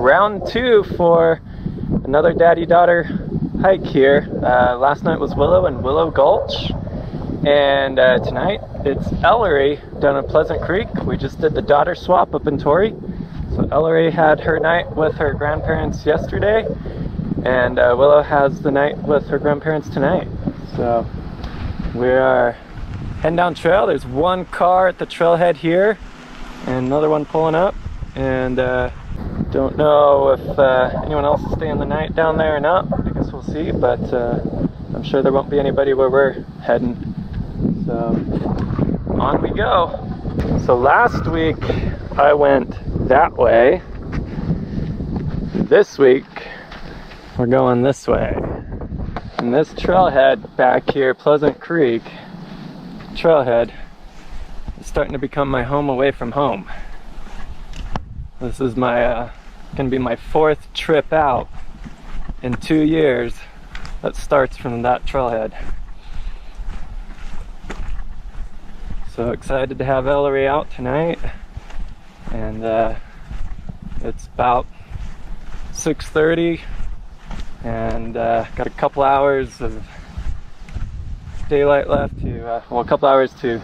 round 2 for another daddy-daughter hike here. Last night was Willow and Willow Gulch, and tonight it's Ellory down at Pleasant Creek. We just did the daughter swap up in Torrey. So Ellory had her night with her grandparents yesterday, and Willow has the night with her grandparents tonight. So we are heading down trail. There's one car at the trailhead here and another one pulling up, and don't know if anyone else is staying the night down there or not. I guess we'll see, but I'm sure there won't be anybody where we're heading. So on we go. So last week I went that way. This week we're going this way. And this trailhead back here, Pleasant Creek Trailhead, is starting to become my home away from home. This is my gonna be my 4th trip out in 2 years that starts from that trailhead. So excited to have Ellory out tonight, and it's about 6:30, and got a couple hours of daylight left to well, a couple hours to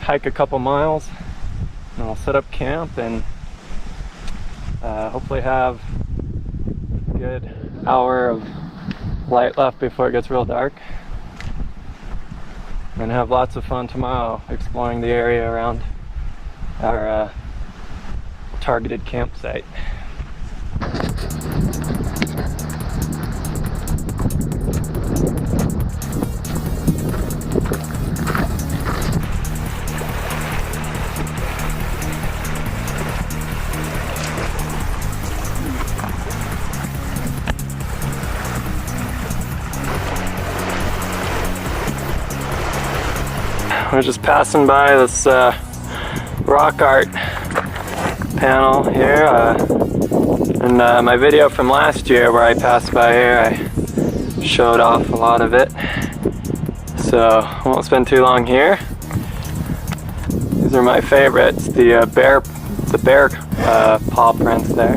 hike a couple miles, and I'll set up camp and hopefully have a good hour of light left before it gets real dark, and have lots of fun tomorrow exploring the area around our targeted campsite. We're just passing by this rock art panel here. In my video from last year where I passed by here, I showed off a lot of it. So I won't spend too long here. These are my favorites, the bear paw prints there.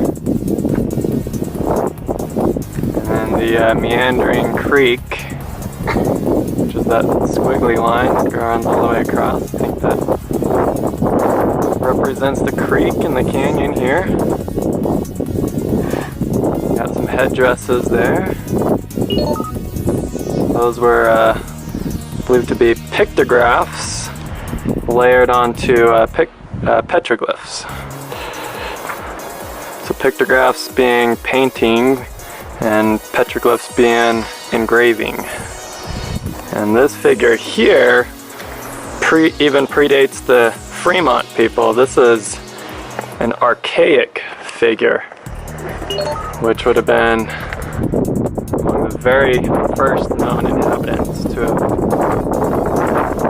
And then the meandering creek, which is that squiggly line that runs all the way across. I think that represents the creek and the canyon here. Got some headdresses there. Those were believed to be pictographs layered onto petroglyphs. So pictographs being painting and petroglyphs being engraving. And this figure here even predates the Fremont people. This is an archaic figure, which would have been among the very first known inhabitants to have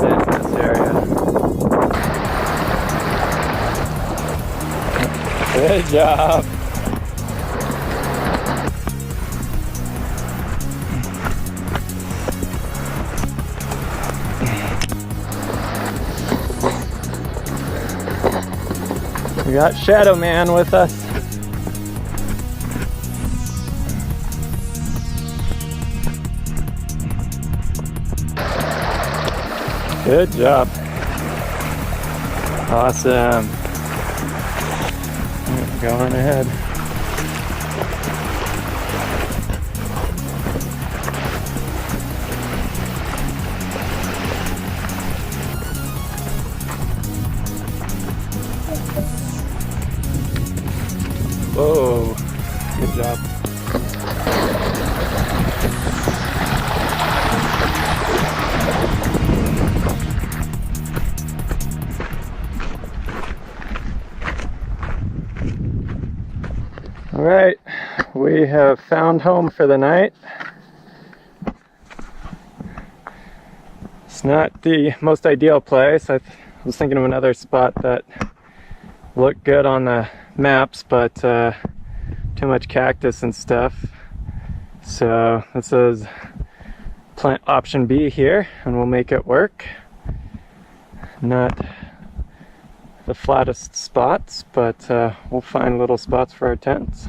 been in this area. Good job. We got Shadow Man with us. Good job. Awesome. Going ahead. Whoa, good job. All right, we have found home for the night. It's not the most ideal place. I was thinking of another spot that looked good on the maps, but too much cactus and stuff. So this is plant option B here, and we'll make it work. Not the flattest spots, but we'll find little spots for our tents.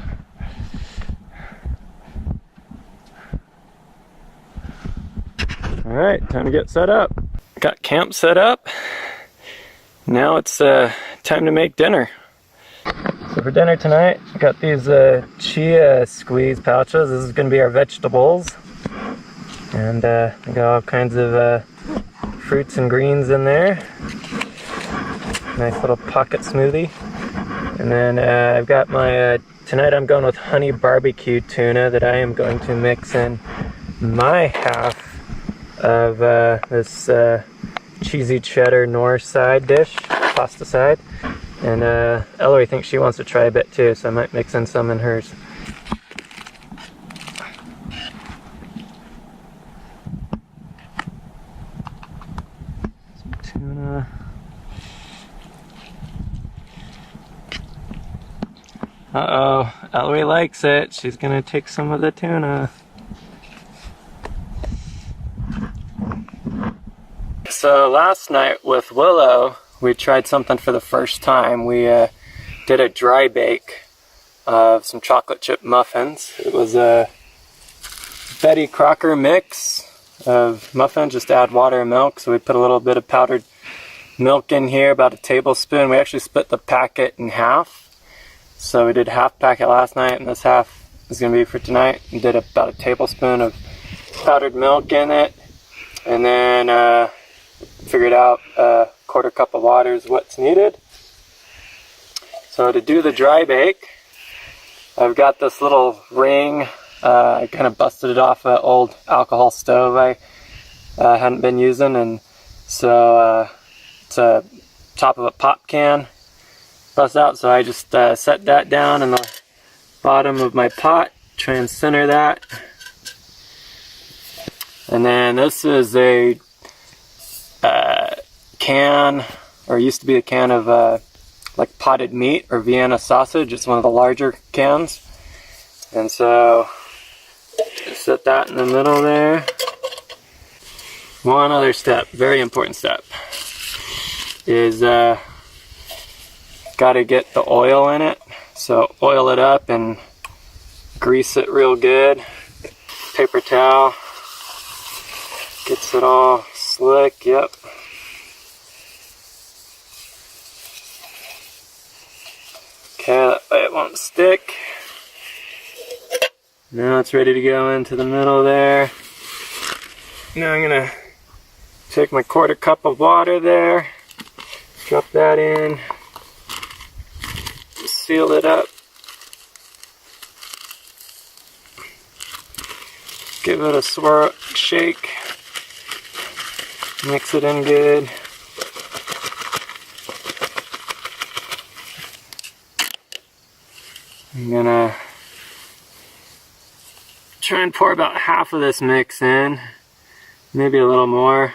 Alright, time to get set up. Got camp set up. Now it's time to make dinner. So for dinner tonight, I got these chia squeeze pouches. This is going to be our vegetables. And I got all kinds of fruits and greens in there. Nice little pocket smoothie. And then I've got my, tonight I'm going with honey barbecue tuna that I am going to mix in my half of this cheesy cheddar Knorr side dish, pasta side. And Ellory thinks she wants to try a bit too, so I might mix in some in hers. Some tuna. Uh-oh, Ellory likes it. She's gonna take some of the tuna. So last night with Willow, we tried something for the first time. We did a dry bake of some chocolate chip muffins. It was a Betty Crocker mix of muffins, just add water and milk. So we put a little bit of powdered milk in here, about a tablespoon. We actually split the packet in half. So we did half packet last night, and this half is going to be for tonight. We did about a tablespoon of powdered milk in it, and then figured out a quarter cup of water is what's needed. So to do the dry bake, I've got this little ring. I kind of busted it off an old alcohol stove I hadn't been using, and so it's a top of a pop can bust out. So I just set that down in the bottom of my pot, try and center that. And then this is a can, or used to be a can of like potted meat or Vienna sausage. It's one of the larger cans, and so set that in the middle there. One other step, very important step, is got to get the oil in it. So oil it up and grease it real good. Paper towel gets it all slick. Yep. Okay, that way it won't stick. Now it's ready to go into the middle there. Now I'm gonna take my quarter cup of water there, drop that in, seal it up, give it a swirl, shake, mix it in good. I'm gonna try and pour about half of this mix in, maybe a little more.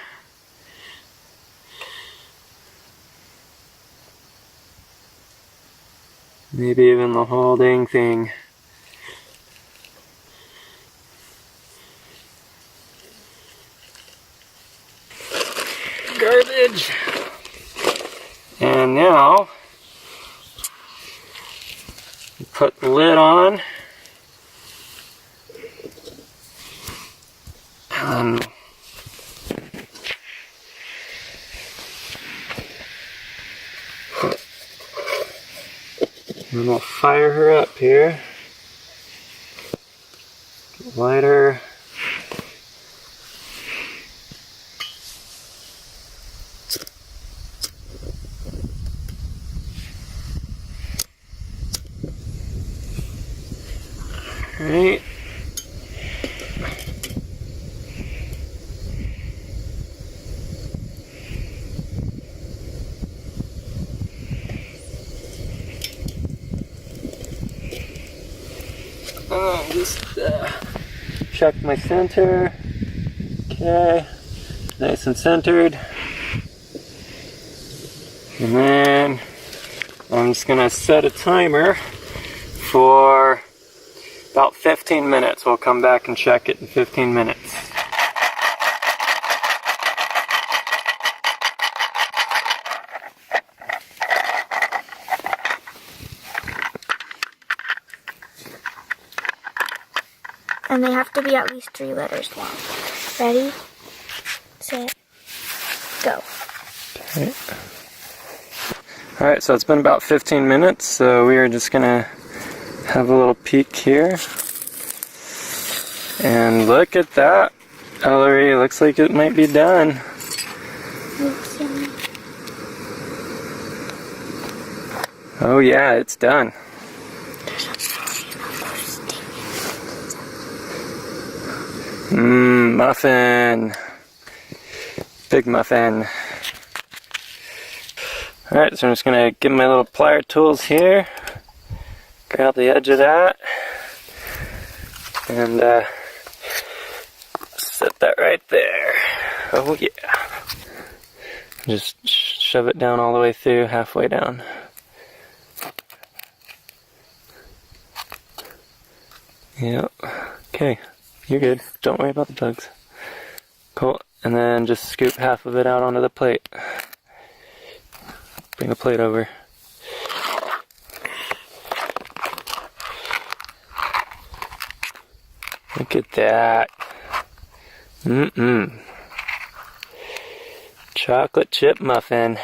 Maybe even the whole dang thing. Garbage. And now put the lid on, and then we'll fire her up here. Lighter. Right. Just check my center. Okay, nice and centered. And then I'm just gonna set a timer for about 15 minutes. We'll come back and check it in 15 minutes. And they have to be at least 3 letters long. Ready, set, go. Okay. Alright, so it's been about 15 minutes, so we are just gonna have a little peek here. And look at that, Ellory. Looks like it might be done. Oh yeah, it's done. Muffin. Big muffin. Alright, so I'm just gonna get my little plier tools here. Grab the edge of that. And set that right there. Oh yeah. Just shove it down all the way through, halfway down. Yep. Okay, you're good. Don't worry about the bugs. Cool. And then just scoop half of it out onto the plate. Bring the plate over. Look at that. Chocolate chip muffin.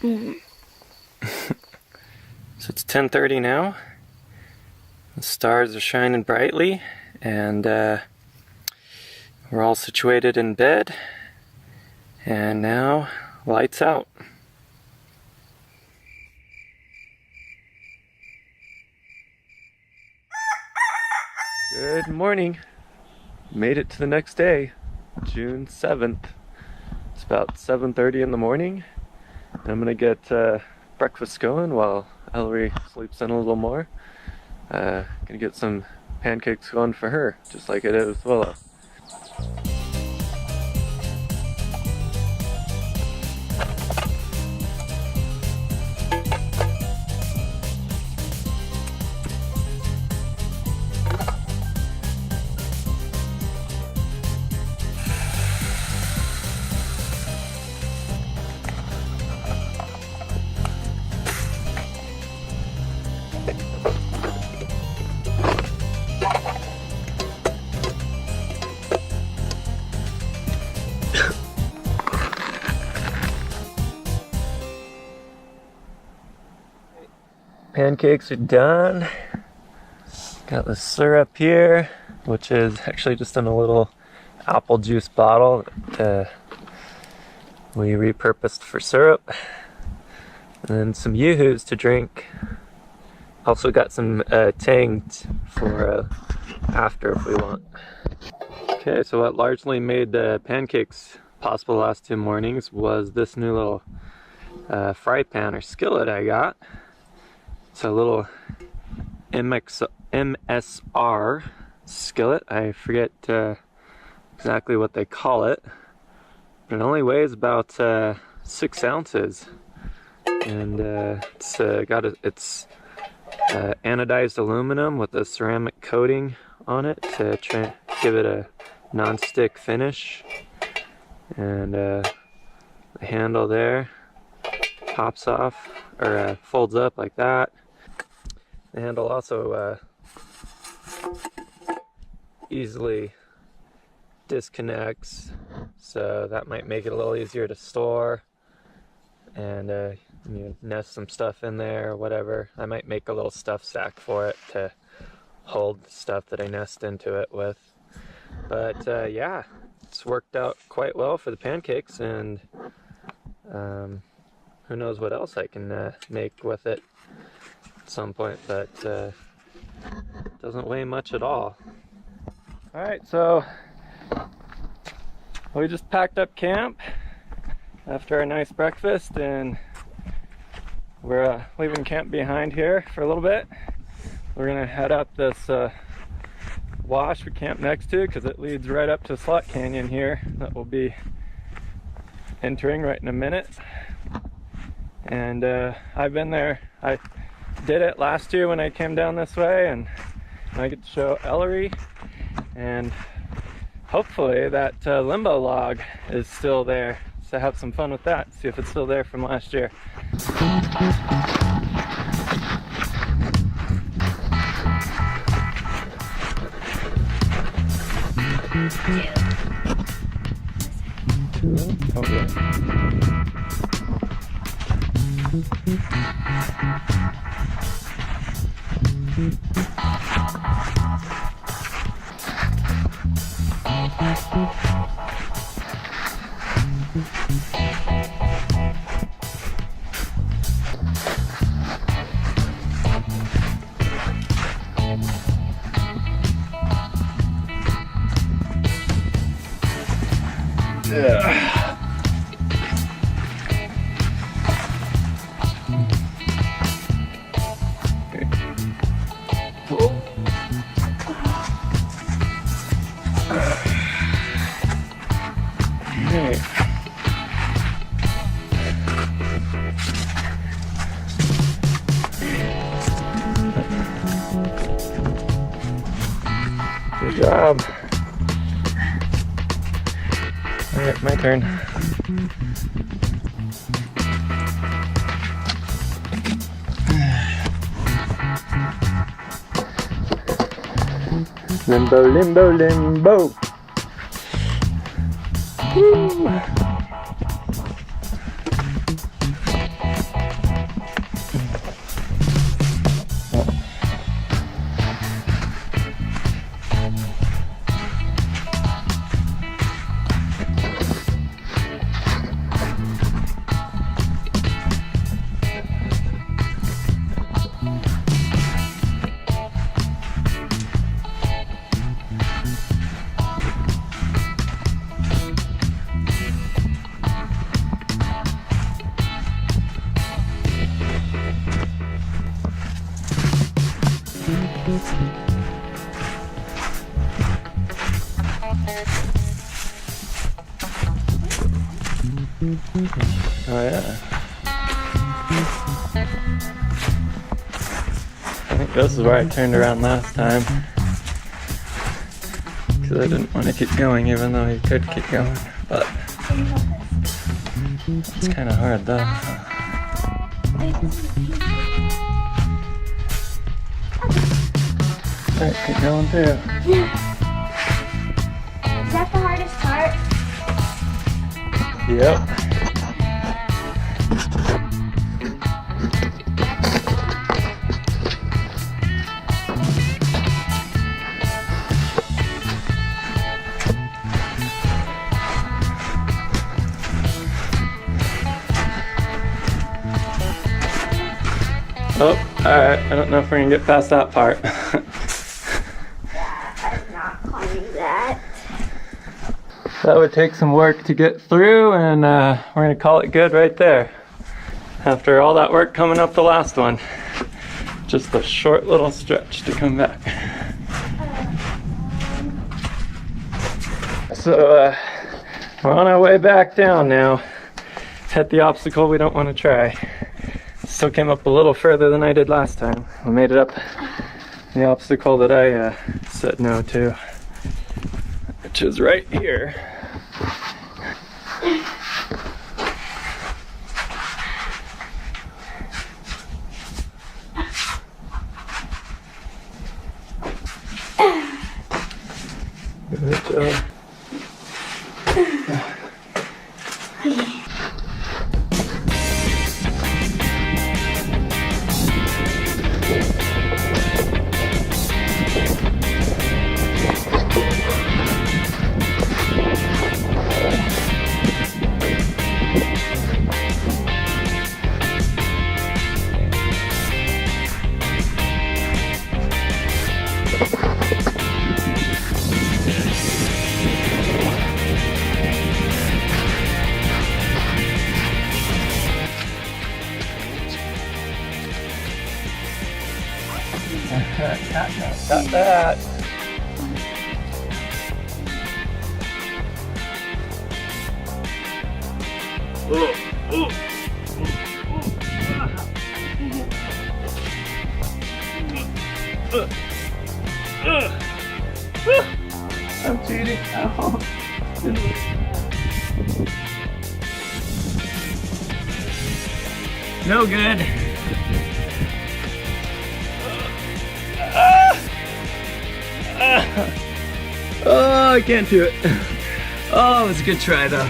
So it's 10:30 now. The stars are shining brightly, and we're all situated in bed. And now, lights out. Good morning. Made it to the next day, June 7th. It's about 7:30 in the morning. I'm gonna get breakfast going while Ellory sleeps in a little more. Gonna get some pancakes going for her, just like I did with Willow. Pancakes are done. Got the syrup here, which is actually just in a little apple juice bottle that we repurposed for syrup. And then some Yoo-hoos to drink. Also got some Tang for after if we want. Okay, so what largely made the pancakes possible the last 2 mornings was this new little fry pan or skillet I got. It's a little MSR skillet. I forget exactly what they call it, but it only weighs about 6 ounces, and it's anodized aluminum with a ceramic coating on it to give it a non-stick finish. And the handle there pops off or folds up like that. The handle also easily disconnects, so that might make it a little easier to store. And you nest some stuff in there or whatever. I might make a little stuff sack for it to hold stuff that I nest into it with. But yeah, it's worked out quite well for the pancakes, and who knows what else I can make with it at some point, but doesn't weigh much at all. Alright, so we just packed up camp after a nice breakfast, and we're leaving camp behind here for a little bit. We're gonna head up this wash we camp next to, because it leads right up to a slot canyon here that we'll be entering right in a minute. And I've been there. I did it last year when I came down this way, and I get to show Ellory, and hopefully that limbo log is still there. to have some fun with that, see if it's still there from last year. Oh, yeah. Good job. Alright, my turn. Limbo, limbo, limbo. Woo. Oh yeah. I think this is where I turned around last time. Because I didn't want to keep going even though you could keep going. But it's kind of hard though. Alright, keep going through. Is that the hardest part? Yep. Oh, alright, I don't know if we're gonna get past that part. Yeah, I'm not climbing that. That would take some work to get through, and we're gonna call it good right there. After all that work coming up the last one. Just a short little stretch to come back. So we're on our way back down now. Hit the obstacle we don't want to try. Still came up a little further than I did last time. We made it up the obstacle that I said no to, which is right here. Good job. Got that. I'm cheating. No good. Oh, I can't do it. Oh, it was a good try though.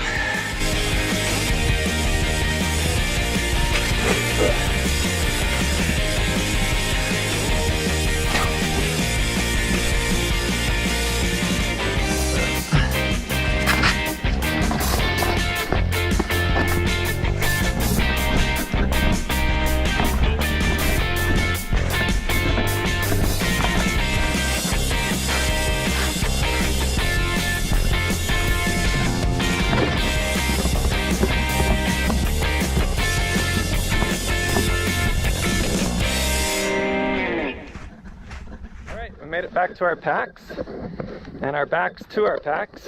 Made it back to our packs and our backs to our packs,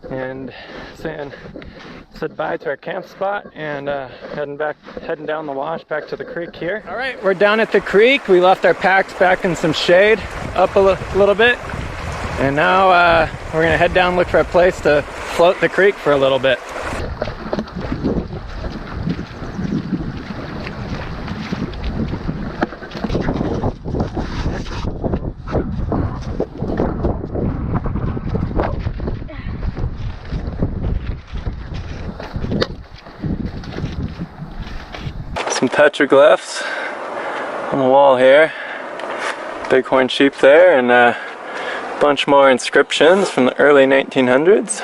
and said bye to our camp spot and heading down the wash back to the creek here. All right, we're down at the creek. We left our packs back in some shade up a little bit, and now we're gonna head down, look for a place to float the creek for a little bit. Some petroglyphs on the wall here, bighorn sheep there, and a bunch more inscriptions from the early 1900s.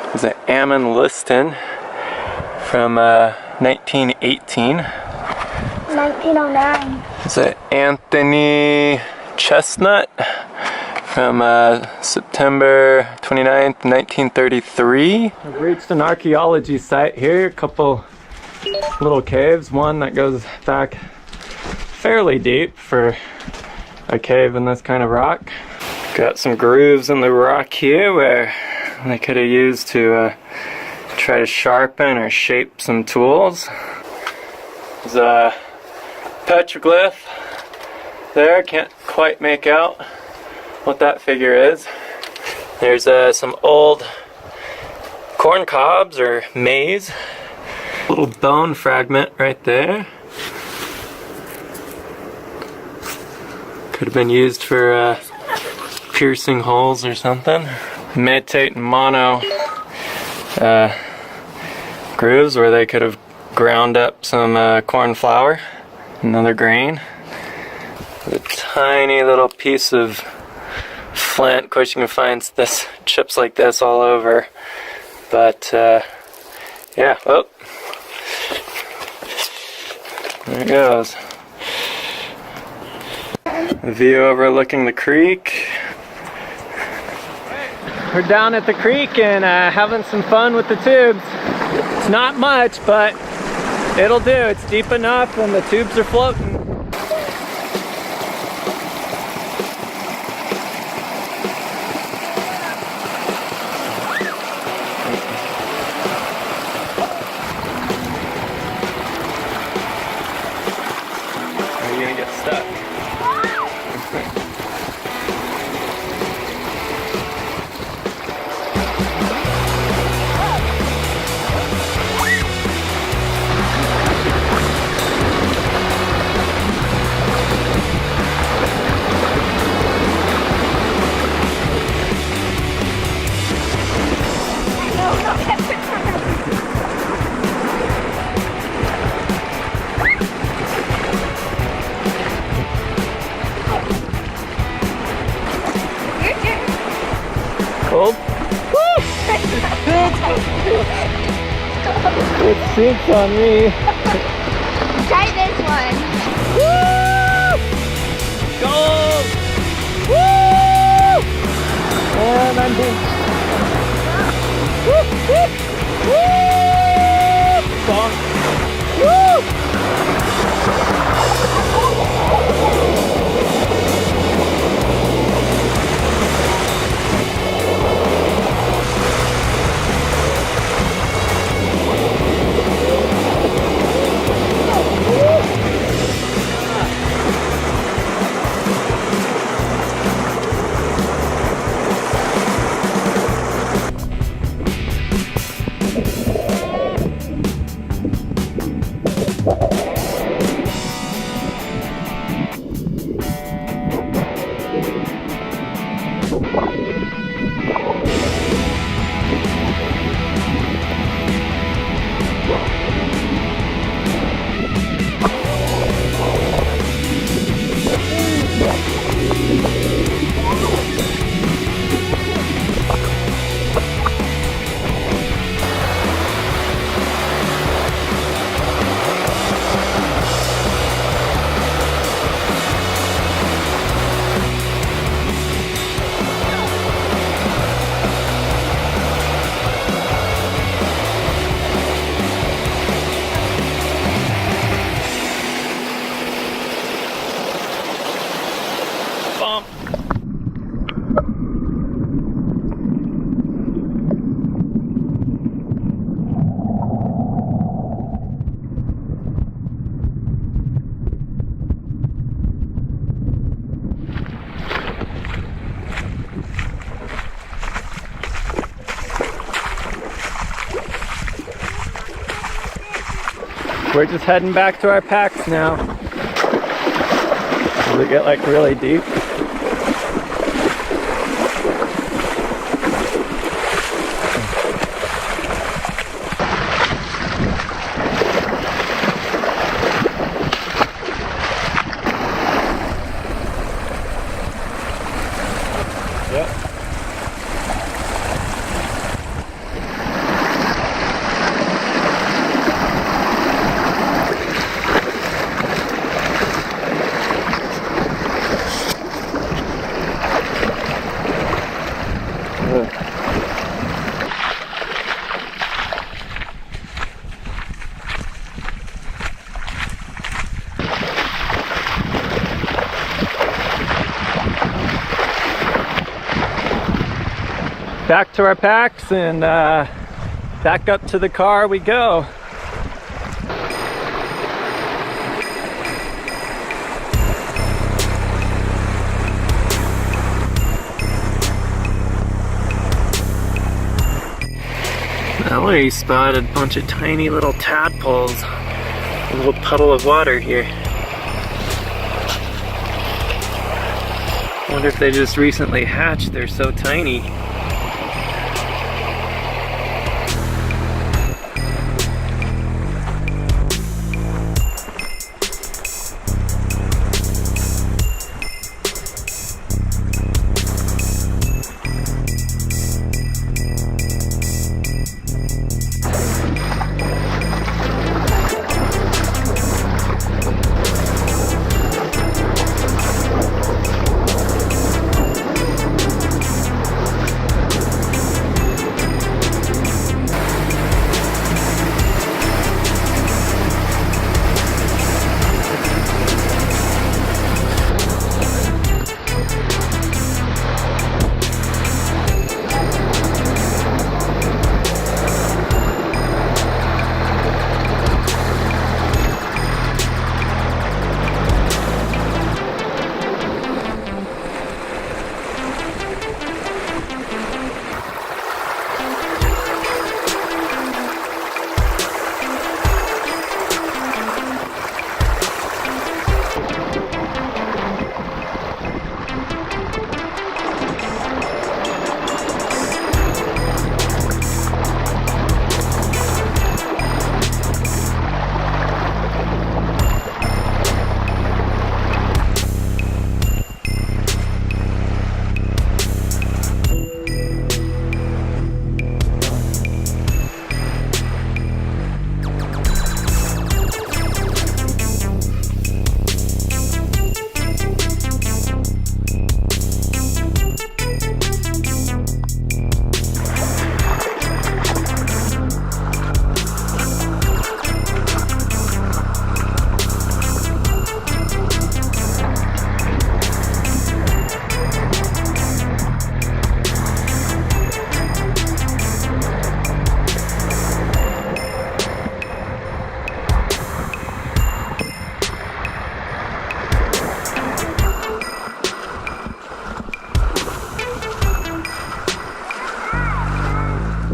There's an Ammon Liston from 1918. 1909. There's an Anthony Chestnut from September 29th, 1933. We've reached an archaeology site here, a couple little caves, one that goes back fairly deep for a cave in this kind of rock. Got some grooves in the rock here where they could have used to try to sharpen or shape some tools. There's a petroglyph there, can't quite make out what that figure is. There's some old corn cobs or maize. Little bone fragment right there. Could have been used for piercing holes or something. Metate and mono grooves where they could have ground up some corn flour, another grain. A tiny little piece of flint. Of course you can find this chips like this all over, but yeah, oh. There it goes. A view overlooking the creek. We're down at the creek and having some fun with the tubes. It's not much, but it'll do. It's deep enough and the tubes are floating. Cold? Woo! It sinks on me. Try this one. Woo! Gold! Woo! And I'm in. Woo! Woo! Woo! Bonk. Woo! we're just heading back to our packs now. Does it get like really deep? Back to our packs and back up to the car we go. Ellory spotted a bunch of tiny little tadpoles. A little puddle of water here. Wonder if they just recently hatched, they're so tiny.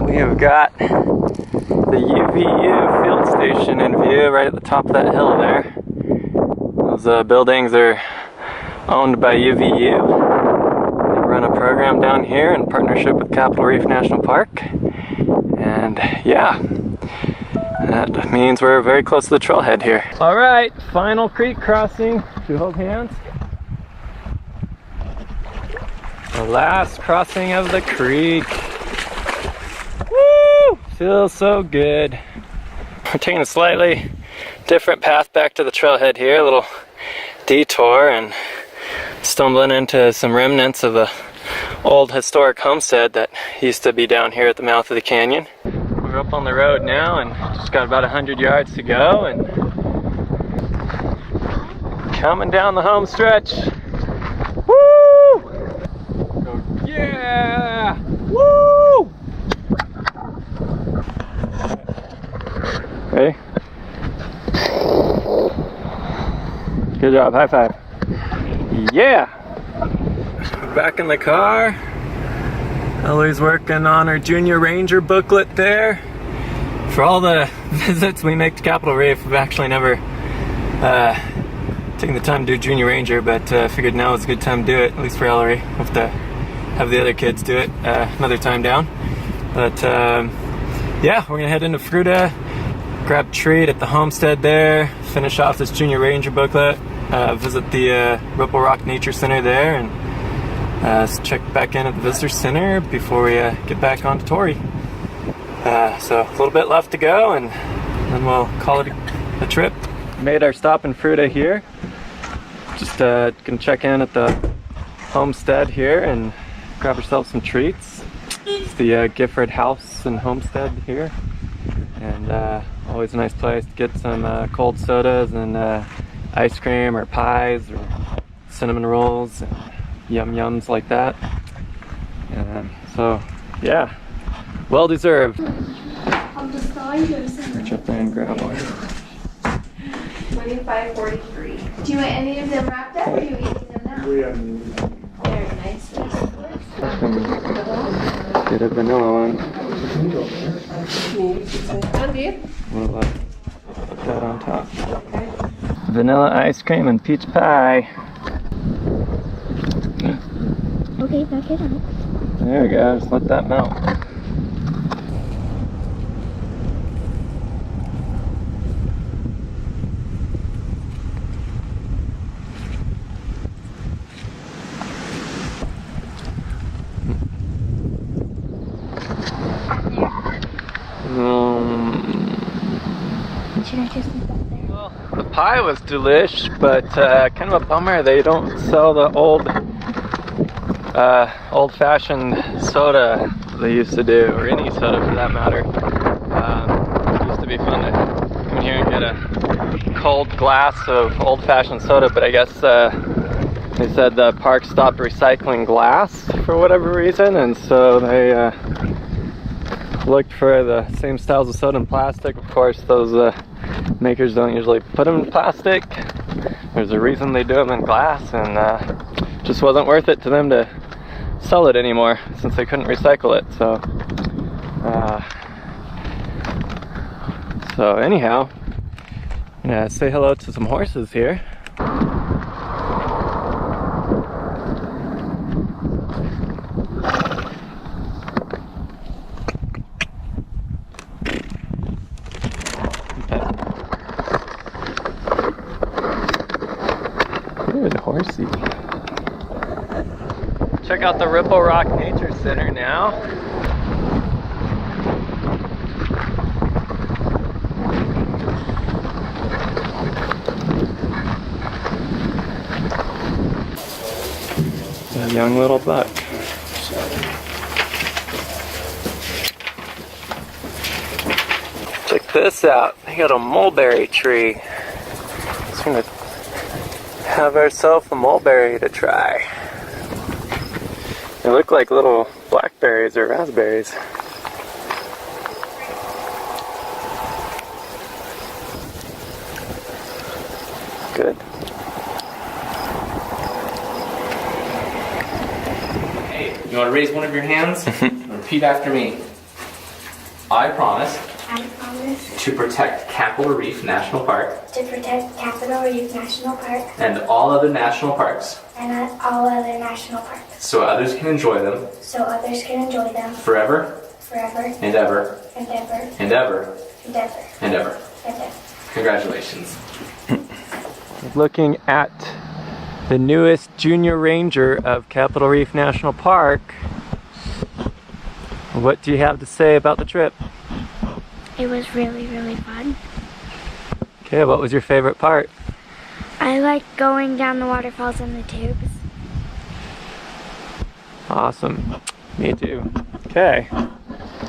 We've got the UVU Field Station in view right at the top of that hill there. Those buildings are owned by UVU. They run a program down here in partnership with Capitol Reef National Park. And yeah, that means we're very close to the trailhead here. All right, final creek crossing. Should we hold hands? The last crossing of the creek. Woo! Feels so good. We're taking a slightly different path back to the trailhead here, a little detour, and stumbling into some remnants of a old historic homestead that used to be down here at the mouth of the canyon. We're up on the road now and just got about 100 yards to go, and coming down the home stretch. Woo! Yeah! Woo! Ready? Good job, high five. Yeah! Back in the car. Ellory's working on her Junior Ranger booklet there For all the visits we make to Capitol Reef, we've actually never taken the time to do Junior Ranger, but figured now is a good time to do it, at least for Ellory. We'll have to have the other kids do it another time down. But yeah, we're gonna head into Fruta, grab a treat at the homestead there, finish off this Junior Ranger booklet, visit the Ripple Rock Nature Center there, and check back in at the Visitor Center before we get back on to Torrey. So a little bit left to go, and then we'll call it a trip. Made our stop in Fruta here. Just gonna check in at the homestead here and grab ourselves some treats. It's the Gifford House and Homestead here, and always a nice place to get some cold sodas and ice cream or pies or cinnamon rolls and yums like that. So yeah, well deserved. Reach up there and grab one. 25.43. Do you want any of them wrapped up, or are you eating them now? We have any. Very nice. Get a vanilla one. Andy? We'll put that on top. Okay. Vanilla ice cream and peach pie. Okay, back it up. There we go, just let that melt. Should I just leave that there? Well, the pie was delish, but kind of a bummer they don't sell the old-fashioned soda they used to do, or any soda for that matter. It used to be fun to come here and get a cold glass of old-fashioned soda, but I guess they said the park stopped recycling glass for whatever reason, and so they looked for the same styles of soda in plastic. Of course, those makers don't usually put them in plastic. There's a reason they do them in glass, and just wasn't worth it to them to sell it anymore since they couldn't recycle it. So anyhow, I'm gonna say hello to some horses here. Good horsey. Check out the Ripple Rock Nature Center now. A young little buck. Check this out. They got a mulberry tree. Just gonna have ourselves a mulberry to try. They look like little blackberries or raspberries. Good. Hey, you want to raise one of your hands? Repeat after me. I promise I promise to protect Capitol Reef National Park to protect Capitol Reef National Park and all other national parks and all other national parks, so others can enjoy them so others can enjoy them forever forever and ever and ever and ever and ever and ever. and ever. Congratulations. Looking at the newest Junior Ranger of Capitol Reef National Park. What do you have to say about the trip? It was really, really fun. Okay, what was your favorite part? I like going down the waterfalls in the tubes. Awesome. Me too. Okay.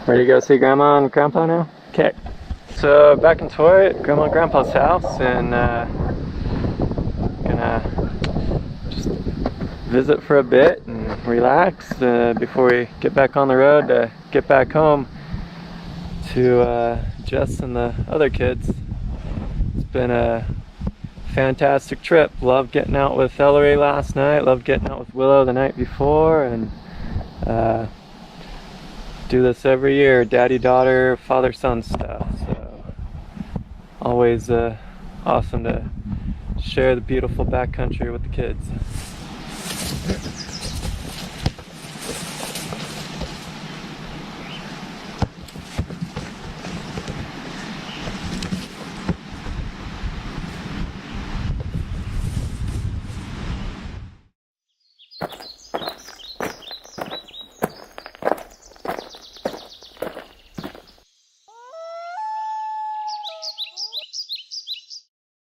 Ready to go see Grandma and Grandpa now? Okay. So back in Torrey at Grandma and Grandpa's house, and gonna just visit for a bit and relax before we get back on the road to get back home to Jess and the other kids. It's been a fantastic trip. Loved getting out with Ellory last night, loved getting out with Willow the night before, and Do this every year, daddy-daughter, father-son stuff. So always awesome to share the beautiful backcountry with the kids.